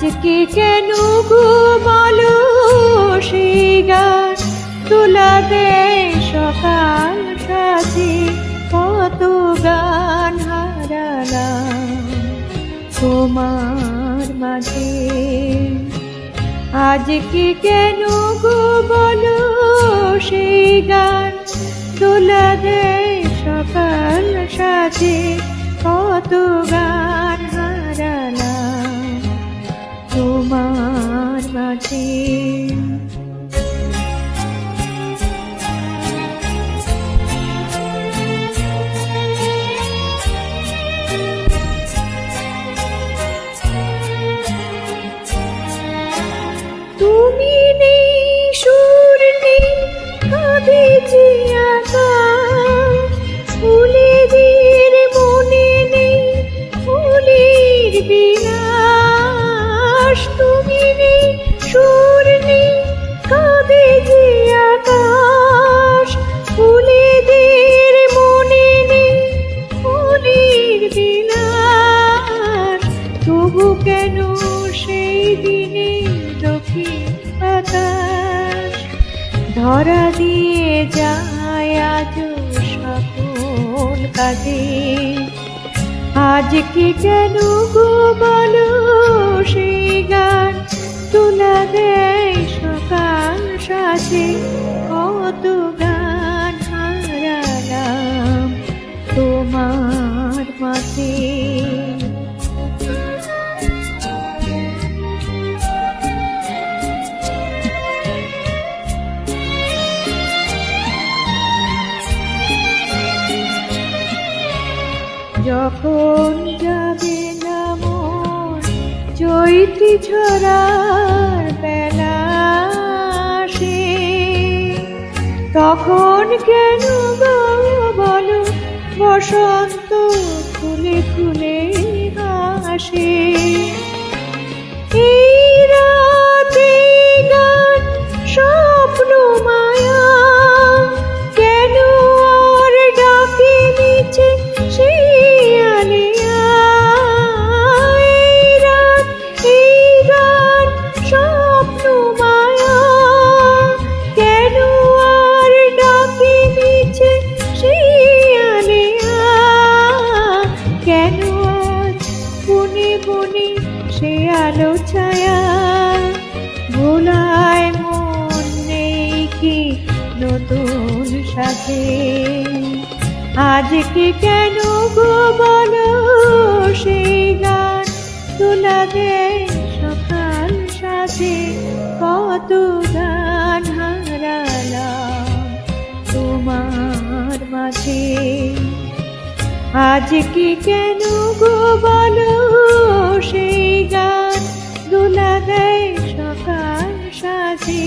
আজকে কেন গো বলো সেই গান তোলা দেয় সকাল সাজে, কত গান হারালাম তোমার মাঝে। আজকে কেন গো বলো সেই গান তোলা দেয় সকাল সাজে, কত গান হারালাম তোমার মাঝে। তুমি নেই, সুর নেই, কাঁদে যে আকাশ, ফুলেদের মনে নেই ফুলের বিলাস। তুমি নেই, সুর নেই, কাঁদে যে আকাশ, ফুলেদের মনে নেই ফুলের বিলাস। তবু কেন সেই দিনে দক্ষিণ বাতাস ধরা দিয়ে যায় আজ সকল কাজে। আজকে কেন গো বলো সেই গান তোলা দেয় সকাল সাজে, কত গান হারালাম তোমার মাঝে। যখন যাবে না মন চৈত্রী ঝরার বেলা আসে, তখন কেন গো বলো বসন্ত ফুলে ফুলে হাসে। এই রাতে গান স্বপ্ন মায়া কেন আর ডাকে নিচে সেই আলিয়া। এই রাত এই গান স্বপ্ন মায়া কেন আর ডাকে নিচে সেই আলিয়া। কেন আজ বনে বনে সে আলো ছায়া, ভোলায় মন নেই কি নতুন সাথে। আজকে কেন গো বলো সেই গান তোলা দেয় সকাল সাজে, কত গান হারালাম তোমার মাঝে। আজকে কেন গো বলো সেই গান তোলা দেয় সকাল সাজে,